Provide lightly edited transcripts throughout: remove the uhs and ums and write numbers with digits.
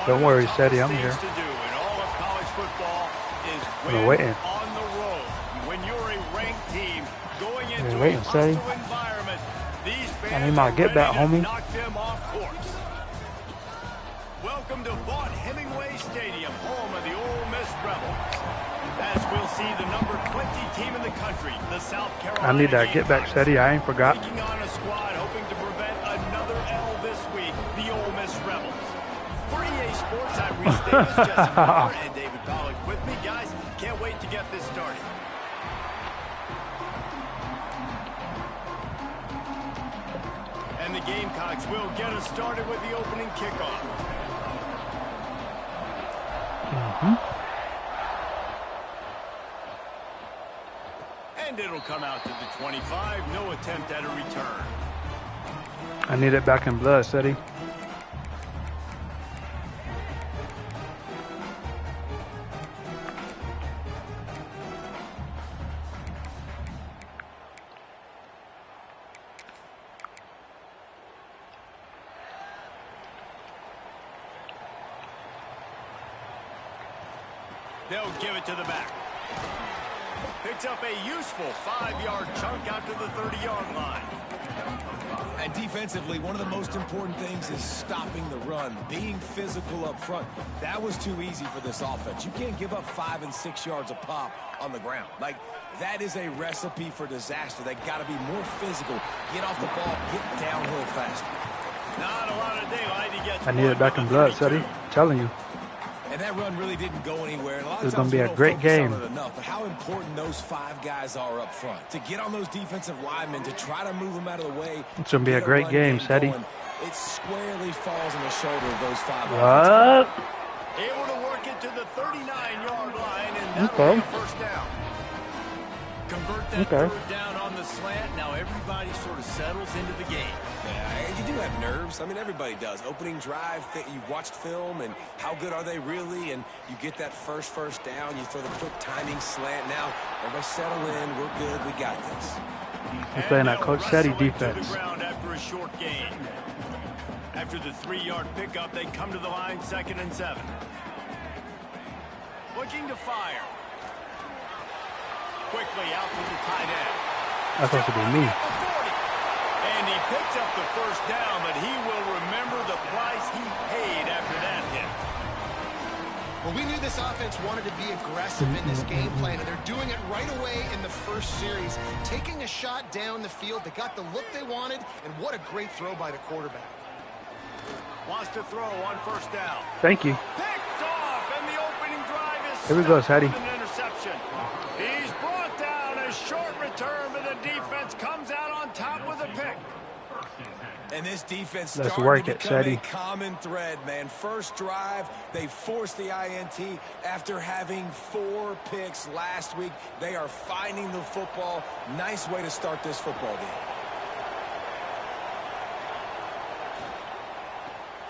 Don't worry, Steady, I'm here. We're waiting. On the road, when you're a ranked team going into waiting, a Steady. hostile environment, these fans I need my get back, are ready to homie. knock them off course. Welcome to Vaught Hemingway Stadium, home of the Ole Miss Rebels. As we'll see the number 20 team in the country, the South Carolina. I need that get back, Steady. I ain't forgot. Taking on a squad hoping to prevent another L this week, the Ole Miss Rebels. For EA Sports, I'm Reese Davis, Jesse Moore, and David Pollack with me, guys. Can't wait to get this started. And the Gamecocks will get us started with the opening kickoff. And it'll come out to the 25. No attempt at a return. I need it back in blood, Steady. They'll give it to the back. Picks up a useful 5-yard chunk out to the 30-yard line. And defensively, one of the most important things is stopping the run, being physical up front. That was too easy for this offense. You can't give up 5 and 6 yards a pop on the ground. Like, that is a recipe for disaster. They got to be more physical. Get off the ball, get downhill faster. Not a lot of daylight. He gets I need it back in blood, Steady. I'm telling you. And that run really didn't go anywhere. And a lot of It's going to be times a great game. enough, but how important those 5 guys are up front. To get on those defensive linemen, to try to move them out of the way. It's going to be a great game, Steady. It squarely falls on the shoulder of those 5 What? Able to work it to the 39-yard line, and that'll be a first down. Convert that third down on the slant. Now everybody sort of settles into the game. Yeah, you do have nerves. I mean, everybody does. Opening drive, you've watched film, and how good are they really? And you get that first down. You throw the quick timing slant. Now, everybody settle in. We're good. We got this. We're playing that Coach Steady defense. After a short gain. After the 3-yard pickup, they come to the line 2nd and 7. Looking to fire. Quickly out to the tight end. That's supposed to be me. And he picks up the first down, but he will remember the price he paid after that hit. Well, we knew this offense wanted to be aggressive in this game plan, and they're doing it right away in the first series. Taking a shot down the field, they got the look they wanted, and what a great throw by the quarterback. Wants to throw on first down. Thank you. Picked off, and the opening drive is Here we go, Steady. an interception. He's brought down a short return, but the defense comes out on top with a pick. And this defense Let's started work to it, become Steady. a common thread, man. First drive, they forced the INT after having 4 picks last week. They are finding the football. Nice way to start this football game.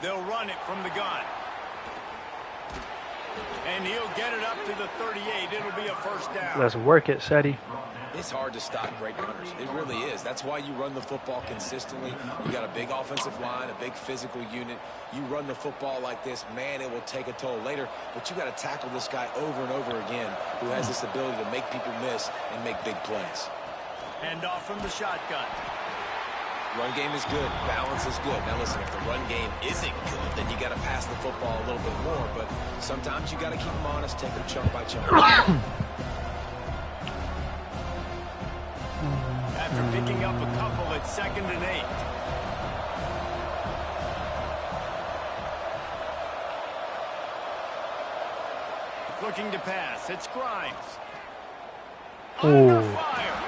They'll run it from the gun. And he'll get it up to the 38. It'll be a first down. Let's work it, Steady. It's hard to stop great runners. It really is. That's why you run the football consistently. You got a big offensive line, a big physical unit. You run the football like this, man, it will take a toll later. But you got to tackle this guy over and over again who has this ability to make people miss and make big plays. Hand off from the shotgun. Run game is good. Balance is good. Now listen, if the run game isn't good, then you got to pass the football a little bit more. But sometimes you got to keep them honest, take them chunk by chunk. After picking up a couple, it's 2nd and 8. Looking to pass. It's Grimes. Under fire.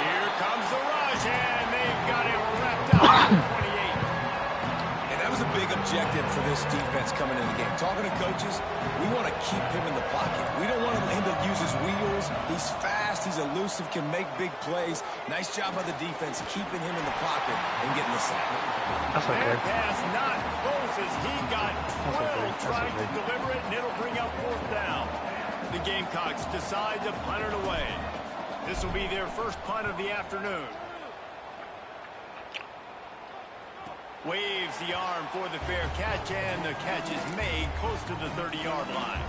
Here comes the rush, and they've got it wrapped up at 28. And that was a big objective for this defense coming in the game. Talking to coaches, we want to keep him in the pocket. We don't want him to use his wheels. He's fast, he's elusive, can make big plays. Nice job by the defense keeping him in the pocket and getting the sack. That's okay. And pass not close as he got 12 trying to deliver it, and it'll bring up 4th down. The Gamecocks decide to punt it away. This will be their first punt of the afternoon. Waves the arm for the fair catch, and the catch is made close to the 30-yard line.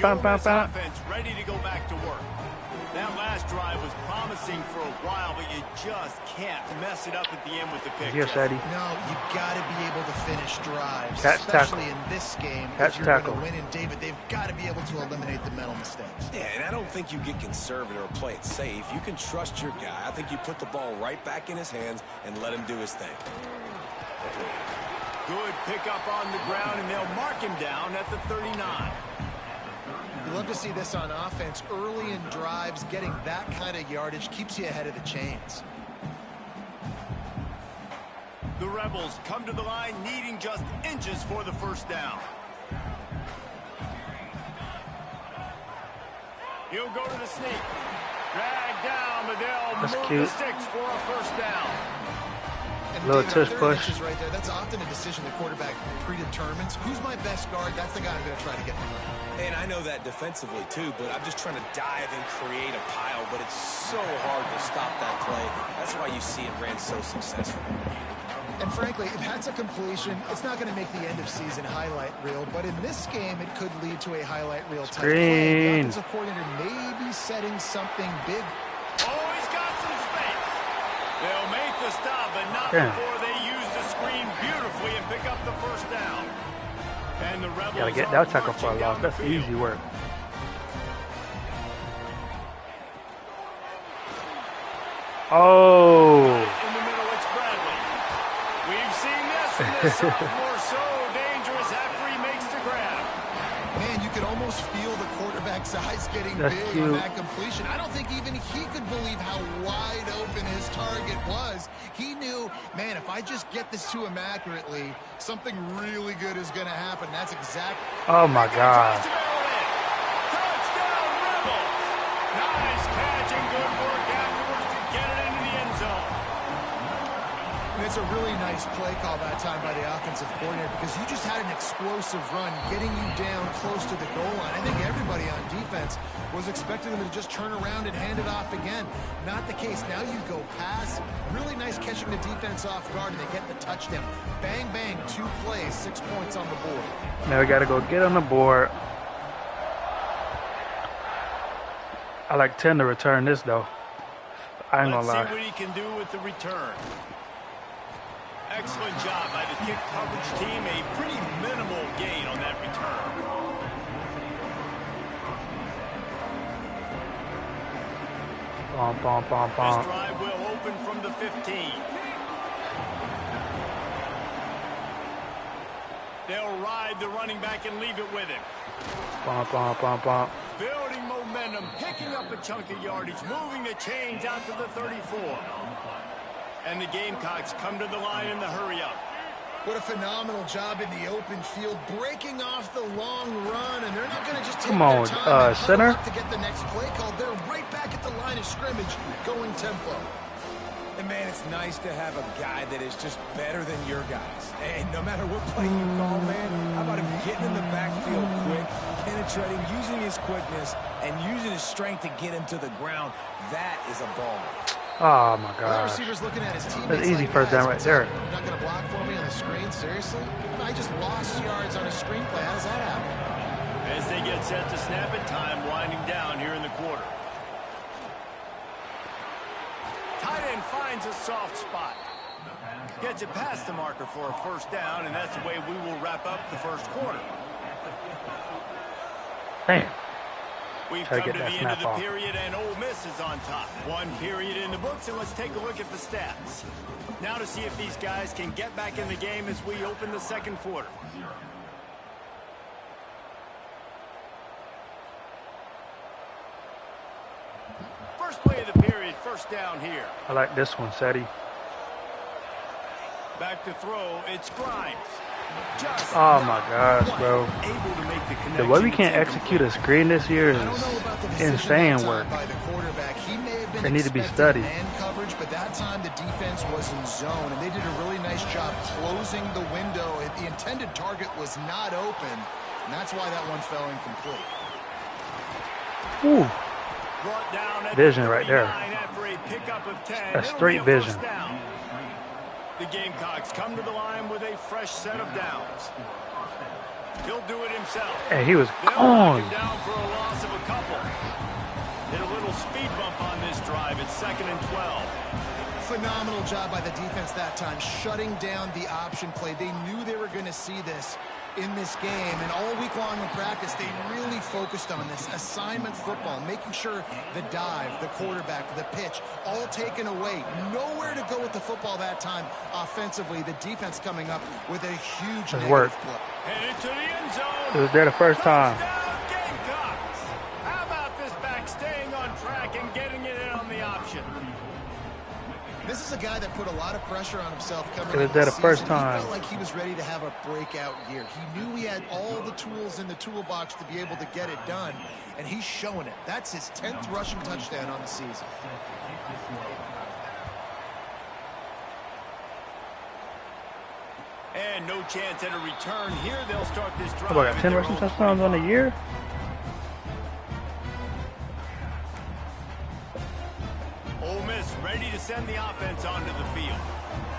The Ole Miss offense ready to go back to work. That last drive was promising for a while, but you just can't mess it up at the end with the pick. Yes, Eddie. No, you got to be able to finish drives, Catch, especially tackle. in this game. Catch, if you're tackle. going to win in David, they've got to be able to eliminate the mental mistakes. Yeah, and I don't think you get conservative or play it safe. You can trust your guy. I think you put the ball right back in his hands and let him do his thing. Good pickup on the ground, and they'll mark him down at the 39. You love to see this on offense. Early in drives, getting that kind of yardage keeps you ahead of the chains. The Rebels come to the line needing just inches for the first down. He'll go to the sneak. Drag down, but they'll move cute. the sticks for a first down. And Little David, tush 30 push. inches right there. That's often a decision the quarterback predetermines. Who's my best guard? That's the guy I'm going to try to get the ball. And I know that defensively, too, but I'm just trying to dive and create a pile, but it's so hard to stop that play. That's why you see it ran so successful. And frankly, if that's a completion, it's not going to make the end of season highlight reel, but in this game, it could lead to a highlight reel type play. The offensive coordinator may be setting something big. Oh, he's got some space. They'll make the stop, but not Damn. before they use the screen beautifully and pick up the first down. And the Rebels Gotta get are that tackle for a marching down loss. That's the field. easy work. Oh. In the middle, it's Bradley. We've seen this from the sophomore, so dangerous after he makes the grab. Man, you could almost feel the quarterback's eyes getting That's big cute. on that completion. I don't think even he could believe how wide open his target was. He knew, man, if I just get this to him accurately, something really good is going to happen. That's exactly. Oh my God. Touchdown, Rebels! Nice catch and good work afterwards to get it into the end zone. And it's a really nice play call that time by the offensive coordinator because you just had an explosive run getting you down close to the goal line. I think everybody on defense was expecting them to just turn around and hand it off again. Not the case. Now you go pass. Really nice catching the defense off guard, and they get the touchdown. Bang, bang, 2 plays, 6 points on the board. Now we gotta go get on the board. I like 10 to return this though. I ain't gonna Let's see lie. what he can do with the return. Excellent job by the kick coverage team. A pretty minimal gain on that return. Bom, bom, bom, This bom. drive will open from the 15. They'll ride the running back and leave it with him. Bom, bom, bom, bom. Building momentum, picking up a chunk of yardage, moving the chains out to the 34. And the Gamecocks come to the line in the hurry-up. What a phenomenal job in the open field, breaking off the long run, and they're not going to just take Come their on, time and huddle center. up to get the next play call. They're right back at the line of scrimmage, going tempo. And, man, it's nice to have a guy that is just better than your guys. And no matter what play you call, man, how about him getting in the backfield quick, penetrating, using his quickness, and using his strength to get him to the ground. That is a ball. Oh my The gosh. receiver's looking at his teammates. That's easy like, first down right "Guys, there." You're not going to block for me on the screen? Seriously? I just lost yards on a screen play. How does that happen? As they get set to snap it, time winding down here in the quarter. Tight end finds a soft spot. Gets it past the marker for a first down, and that's the way we will wrap up the first quarter. Damn. We've Try to come get to the that end of snap the off. period, and Ole Miss is on top. 1 period in the books, and let's take a look at the stats. Now to see if these guys can get back in the game as we open the second quarter. First play of the period, first down here. I like this one, Seti. Back to throw, it's Grimes. Just Oh my not gosh, quite bro. able to make the The connection. way we can't It's execute incomplete. a screen this year I don't know is about the decision insane that time work. by the quarterback. He may have been They need to be expecting studied. man coverage, but that time the defense was in zone, and they did a really nice job closing the window. The intended target was not open, and that's why that one fell incomplete. Ooh, Brought down at Vision the right there. 39 after a pickup of 10. That's It'll straight be a first vision. down. The Gamecocks come to the line with a fresh set of downs. He'll do it himself. Hey, he was They'll knock gone. him down for a loss of a couple. Hit a little speed bump on this drive. It's 2nd and 12. Phenomenal job by the defense that time, shutting down the option play. They knew they were going to see this in this game, and all week long in practice, they really focused on this assignment football, making sure the dive, the quarterback, the pitch, all taken away. Nowhere to go with the football that time offensively. The defense coming up with a huge negative play. Headed to the end zone. It was there the first time. Touchdown, Gamecocks. How about this back staying on track and getting it in on the option? This is a guy that put a lot of pressure on himself coming It was into there the the first season. time. He felt like he was ready to have a breakout year. He knew he had all the tools in the toolbox to be able to get it done, and he's showing it. That's his 10th rushing touchdown on the season. And no chance at a return here. They'll start this drive. What, got 10 rushing touchdowns on the year? Ole Miss ready to send the offense onto the field.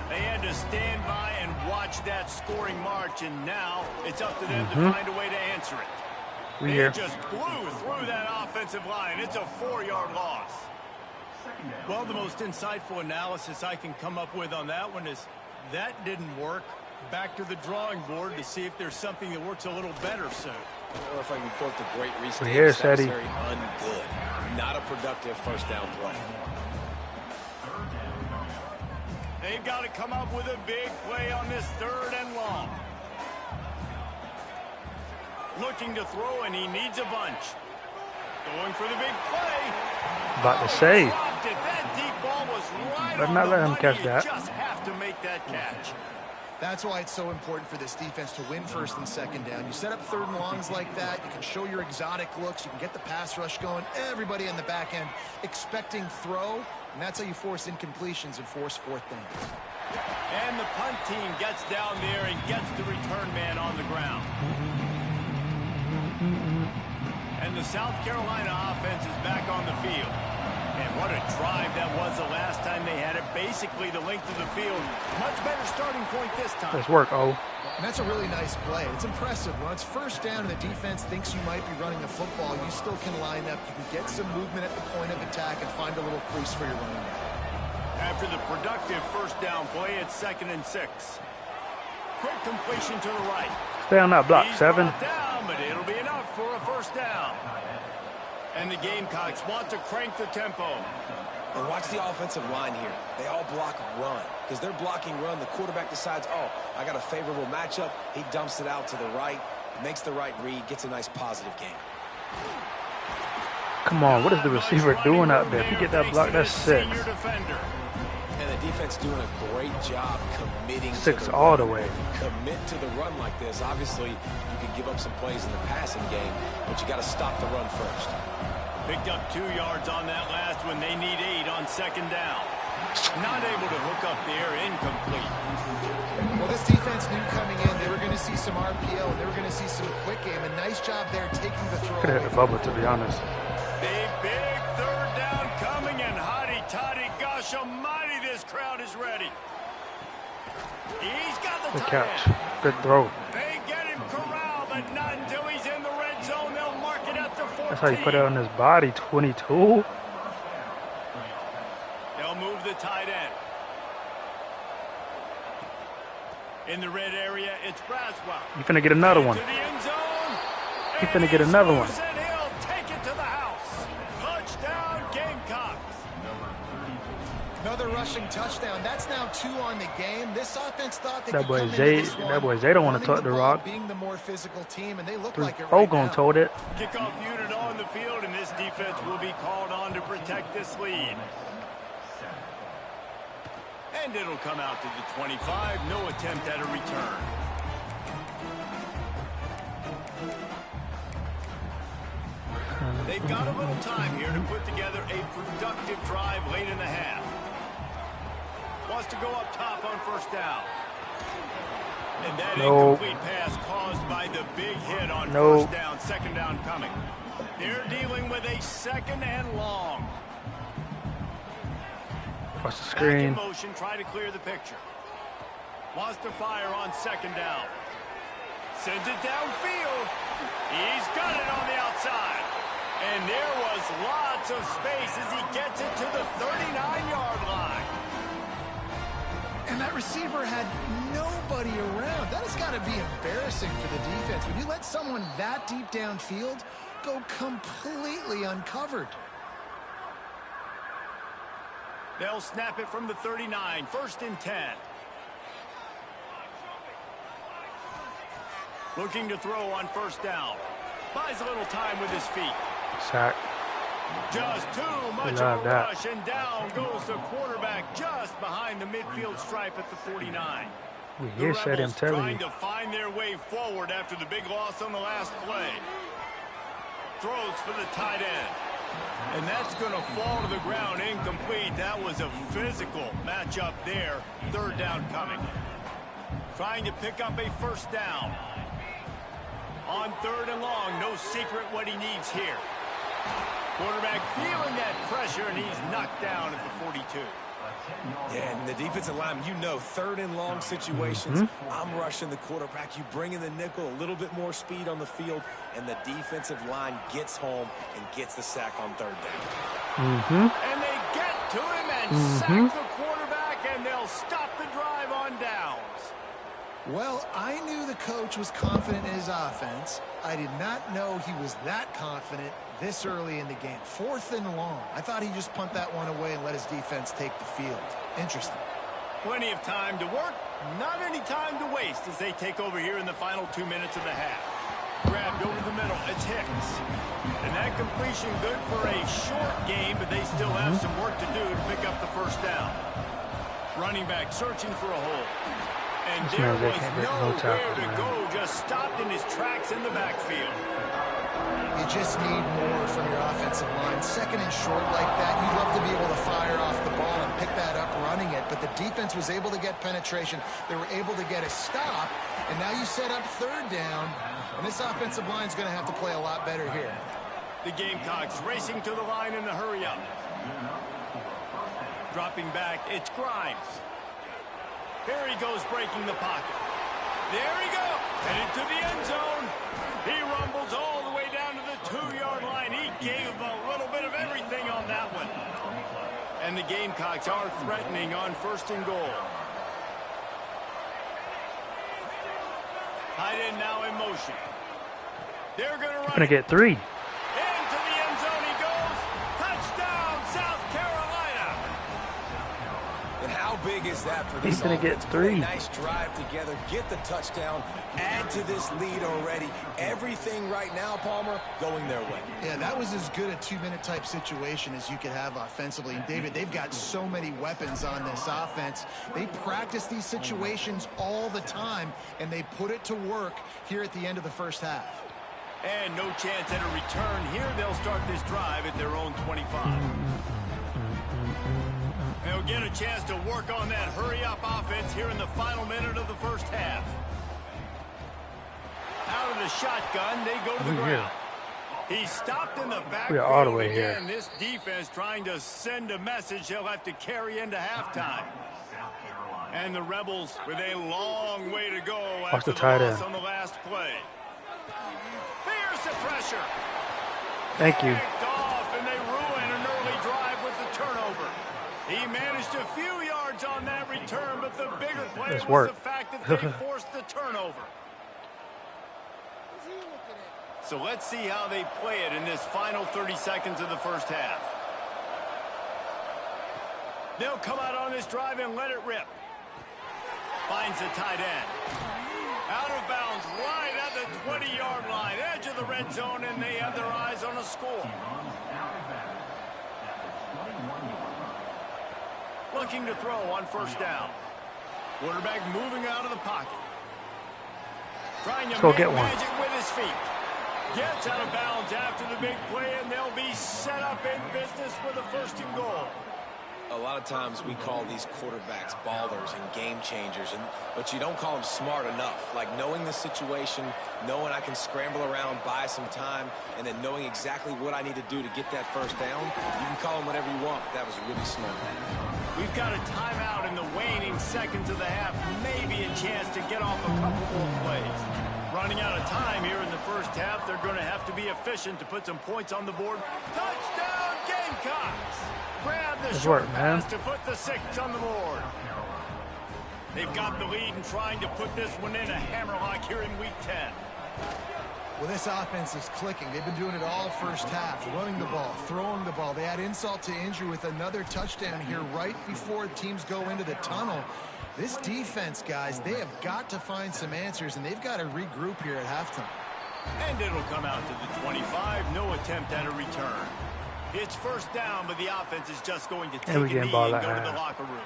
They had to stand by and watch that scoring march, and now it's up to them to find a way to answer it. We They here. just blew through that offensive line. It's a 4-yard loss. Well, the most insightful analysis I can come up with on that one is that didn't work. Back to the drawing board to see if there's something that works a little better soon. Or if I can quote the great Reese We're Davis, here, that was Sadie. very ungood. Not a productive first down play. They've got to come up with a big play on this 3rd and long. Looking to throw, and he needs a bunch. Going for the big play. About to say. Dropped it. That deep ball was right Better on not the let him money. catch You that. just have to make that catch. That's why it's so important for this defense to win 1st and 2nd down. You set up 3rd and longs like that, you can show your exotic looks, you can get the pass rush going, everybody on the back end expecting throw, and that's how you force incompletions and force 4th downs. And the punt team gets down there and gets the return man on the ground. And the South Carolina offense is back on the field. And what a drive that was the last time they had it. Basically the length of the field. Much better starting point this time. Let's work, oh. And that's a really nice play. It's impressive. When it's 1st down and the defense thinks you might be running the football, you still can line up. You can get some movement at the point of attack and find a little crease for your running back. After the productive 1st down play, it's 2nd and 6. Quick completion to the right. Stay on that block, He's 7. brought down, but it'll be enough for a 1st down. And the Gamecocks want to crank the tempo. And watch the offensive line here. They all block run. Because they're blocking run, the quarterback decides, oh, I got a favorable matchup. He dumps it out to the right, makes the right read, gets a nice positive gain. Come on, what is the receiver doing out there? If you get that block, that's 6. Senior defender. And the defense doing a great job committing 6 to the all run. the way. Commit to the run like this. Obviously, you can give up some plays in the passing game, but you got to stop the run first. Picked up 2 yards on that last one. They need 8 on 2nd down. Not able to hook up there. Incomplete. Well, this defense knew coming in they were going to see some RPO and they were going to see some quick game. A nice job there taking the throw. Could have hit the bubble, to be honest. A big 3rd down coming, and hotty toddy, gosh almighty, this crowd is ready. He's got the Good tight catch. end. Good throw. They get him corralled, but not until he's in the red zone. They'll mark it at the 14. That's how you put it on his body, 22. They'll move the tight end. In the red area, it's Braswell. You finna get another one. To the end zone. You finna get another one. And he'll take it to the house. Touchdown, Gamecocks. Another rushing touchdown. That's now 2 on the game. This offense thought they That could boy come into Zay- this one that boy Zay don't wanna running touch the ball, rock. being the more physical team, and they look 3 like it oh right gonna now. told it. Kickoff unit on the field, and this defense will be called on to protect this lead. And it'll come out to the 25. No attempt at a return. They've got a little time here to put together a productive drive late in the half. Wants to go up top on 1st down. And that incomplete pass caused by the big hit on 1st down, 2nd down coming. They're dealing with a 2nd and long. Watch the Back in screen. motion, try to clear the picture. Wants to fire on second down. Sends it downfield. He's got it on the outside. And there was lots of space as he gets it to the 39-yard line. And that receiver had nobody around. That has got to be embarrassing for the defense. When you let someone that deep downfield go completely uncovered. They'll snap it from the 39, 1st and 10. Looking to throw on 1st down. Buys a little time with his feet. Sack. Just too much of a rush, and down goes the quarterback just behind the midfield stripe at the 49. The Rebels trying to find their way forward after the big loss on the last play. Throws for the tight end. And that's going to fall to the ground incomplete. That was a physical matchup there. 3rd down coming. Trying to pick up a 1st down. On 3rd and long, no secret what he needs here. Quarterback feeling that pressure, and he's knocked down at the 42. Yeah, and the defensive line, you know, 3rd and long situations, I'm rushing the quarterback. You bring in the nickel, a little bit more speed on the field, and the defensive line gets home and gets the sack on 3rd down. And they get to him and sack the quarterback, and they'll stop the drive on downs. Well, I knew the coach was confident in his offense. I did not know he was that confident this early in the game. 4th and long. I thought he'd just punt that one away and let his defense take the field. Interesting. Plenty of time to work, not any time to waste as they take over here in the final 2 minutes of the half. Grabbed over the middle. It's Hicks. And that completion good for a short game, but they still have some work to do to pick up the 1st down. Running back searching for a hole. And there was nowhere to go, just stopped in his tracks in the backfield. You just need more from your offensive line. 2nd and short like that, you'd love to be able to fire off the ball and pick that up running it, but the defense was able to get penetration. They were able to get a stop, and now you set up 3rd down, and this offensive line is going to have to play a lot better here. The Gamecocks racing to the line in a hurry-up. Dropping back, it's Grimes. Here he goes breaking the pocket. There he goes. And into the end zone. He rumbles all the way down to the 2-yard line. He gave a little bit of everything on that one. And the Gamecocks are threatening on 1st and goal. Tight end now in motion. They're going to run. Going to get 3. Into the end zone he goes. Touchdown, South Carolina. And how big is that for this He's going to get 3. Nice drive together, get the touchdown, add to this lead already. Everything right now, Palmer, going their way. Yeah, that was as good a 2-minute type situation as you could have offensively. And David, they've got so many weapons on this offense. They practice these situations all the time, and they put it to work here at the end of the 1st half. And no chance at a return here. They'll start this drive at their own 25. They'll get a chance to work on that hurry-up offense here in the final minute of the 1st half. Out of the shotgun, they go to the ground. He's stopped in the backfield. We are all the way here. This defense trying to send a message they'll have to carry into halftime. And the Rebels with a long way to go after the loss on the last play. Here's the pressure. Thank you. Off, and they ruin an early drive with the turnover. He managed a few yards on that return, but the bigger play was the fact that they forced the turnover. So let's see how they play it in this final 30 seconds of the 1st half. They'll come out on this drive and let it rip. Finds the tight end. Out of bounds, right at the 20-yard line, edge of the red zone, and they have their eyes on a score. Looking to throw on 1st down. Quarterback moving out of the pocket. Trying to make magic with his feet. Gets out of bounds after the big play, and they'll be set up in business with a 1st and goal. A lot of times we call these quarterbacks ballers and game changers, but you don't call them smart enough. Like knowing the situation, knowing I can scramble around, buy some time, and then knowing exactly what I need to do to get that 1st down. You can call them whatever you want, but that was really smart. We've got a timeout in the waning seconds of the half. Maybe a chance to get off a couple more plays. Running out of time here in the first half. They're going to have to be efficient to put some points on the board. Touchdown, Gamecocks! Grab the short pass to put the 6 on the board. They've got the lead and trying to put this one in a hammerlock here in Week 10. Well, this offense is clicking. They've been doing it all first half, running the ball, throwing the ball. They add insult to injury with another touchdown here right before teams go into the tunnel. This defense, guys, they have got to find some answers, and they've got to regroup here at halftime. And it'll come out to the 25. No attempt at a return. It's first down, but the offense is just going to take a knee and go to the locker room.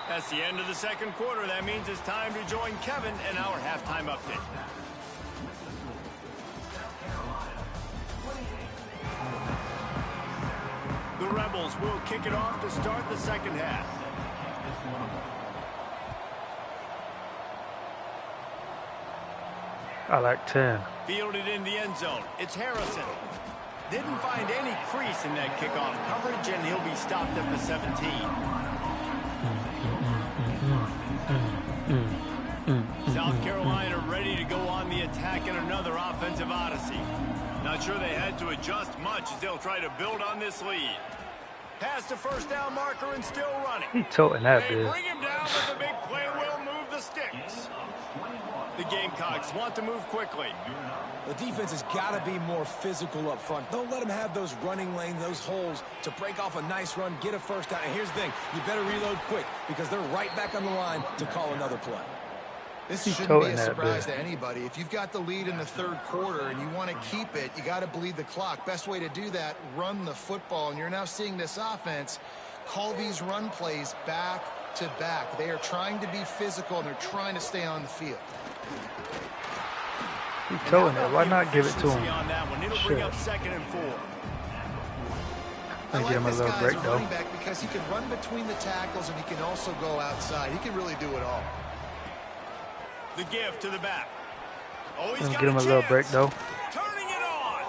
That's the end of the second quarter. That means it's time to join Kevin in our halftime update. The Rebels will kick it off to start the second half. I like 10. Fielded in the end zone. It's Harrison. Didn't find any crease in that kickoff coverage, and he'll be stopped at the 17. South Carolina ready to go on the attack in another offensive odyssey. Not sure they had to adjust much as they'll try to build on this lead. Past the first down marker and still running. He tilting that They bitch. bring him down, but the big play will move the sticks. The Gamecocks want to move quickly. The defense has got to be more physical up front. Don't let them have those running lanes, those holes to break off a nice run, get a first down. And here's the thing, you better reload quick because they're right back on the line to call another play. This shouldn't be a surprise to anybody. If you've got the lead in the third quarter and you want to keep it, you got to bleed the clock. Best way to do that, run the football. And you're now seeing this offense call these run plays back to back. They are trying to be physical, and they're trying to stay on the field. He's towing it. Why not give it to him? On that one. It'll bring up 2nd and 4. I like give him a little break, though. Running back because he can run between the tackles, and he can also go outside. He can really do it all. The give to the back. Oh, he's got give him a little break, though. Turning it on.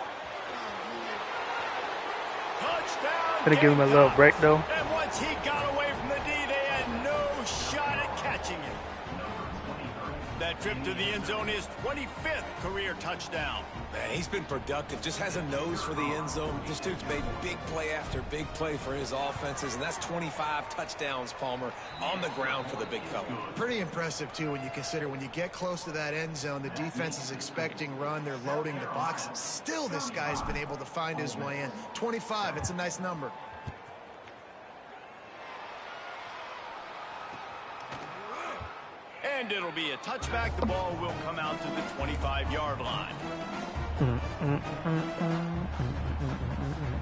Touchdown. Gonna give him a little break, though. And once he got away from the D, they had no shot at catching him. That trip to the end zone is 25th career touchdown. Man, he's been productive. Just has a nose for the end zone. This dude's made big play after big play for his offenses, and that's 25 touchdowns, Palmer, on the ground for the big fella. Pretty impressive, too, when you consider when you get close to that end zone, the defense is expecting run. They're loading the box. Still, this guy's been able to find his way in. 25, it's a nice number. And it'll be a touchback. The ball will come out to the 25-yard line.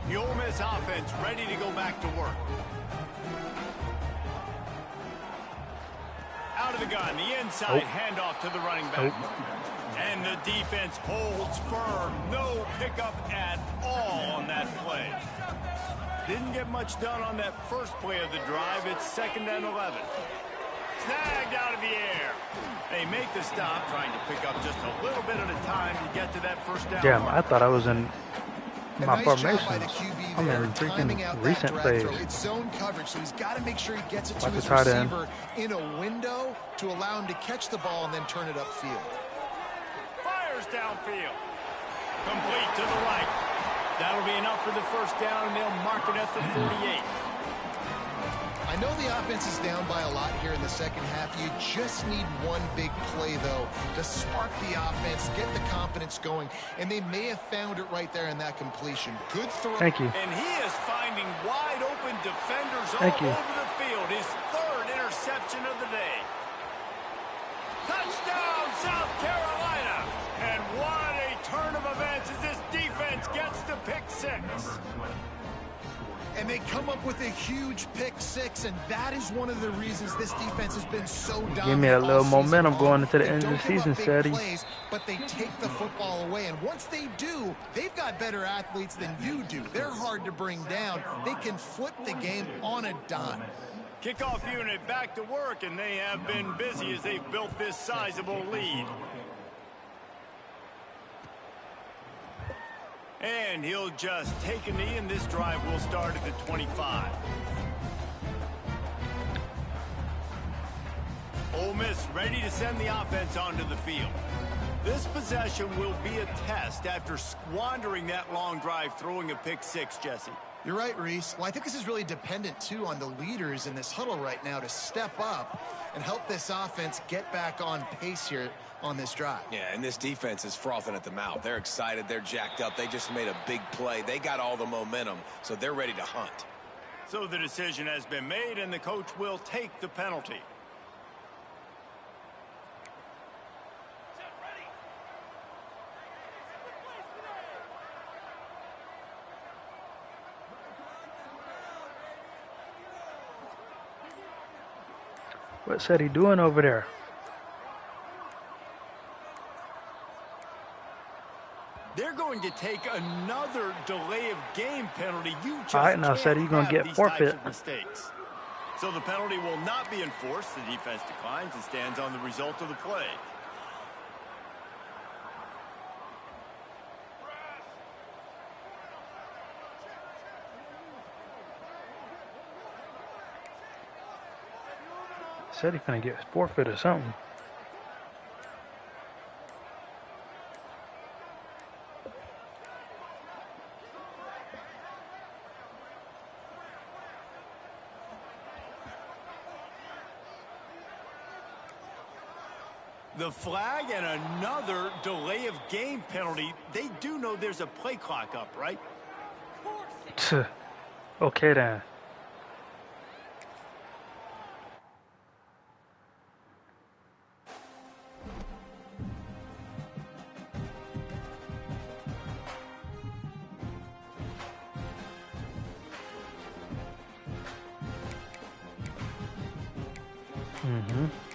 The Ole Miss offense ready to go back to work. Out of the gun, the inside handoff to the running back. And the defense holds firm. No pickup at all on that play. Didn't get much done on that first play of the drive. It's 2nd and 11. Snagged out of the air. They make the stop, trying to pick up just a little bit at a time to get to that first down. Damn, I thought I was in my nice formation. job by the QB I'm there, in timing freaking out that recent drag plays. throw. It's zone coverage, so he's got to make sure he gets it to Like his the tight end. receiver in a window to allow him to catch the ball and then turn it upfield. Fires downfield. Complete to the right. That'll be enough for the first down, and they'll mark it at the 48. I know the offense is down by a lot here in the second half. You just need one big play, though, to spark the offense, get the confidence going, and they may have found it right there in that completion. Good throw. Thank you. And he is finding wide-open defenders all Thank you. over the field. His 3rd interception of the day. Touchdown, South Carolina! And what a turn of events as this defense gets to pick 6. And they come up with a huge pick 6, and that is one of the reasons this defense has been so dominant. Give me a little momentum going into the They end of the don't give season, up big Sadie. plays, but they take the football away. And once they do, they've got better athletes than you do. They're hard to bring down. They can flip the game on a dime. Kickoff unit back to work, and they have been busy as they've built this sizable lead. And he'll just take a knee, and this drive will start at the 25. Ole Miss ready to send the offense onto the field. This possession will be a test after squandering that long drive, throwing a pick six, Jesse. You're right, Reese. Well, I think this is really dependent, too, on the leaders in this huddle right now to step up and help this offense get back on pace here on this drive. Yeah, and this defense is frothing at the mouth. They're excited. They're jacked up. They just made a big play. They got all the momentum, so they're ready to hunt. So the decision has been made, and the coach will take the penalty. What's Eddie doing over there? They're going to take another delay of game penalty. You just All right, now said he's going to get forfeit. Mistakes. So the penalty will not be enforced. The defense declines and stands on the result of the play. Said he's going to get forfeit or something. The flag and another delay of game penalty. They do know there's a play clock up, right? Okay then. Mm-hmm.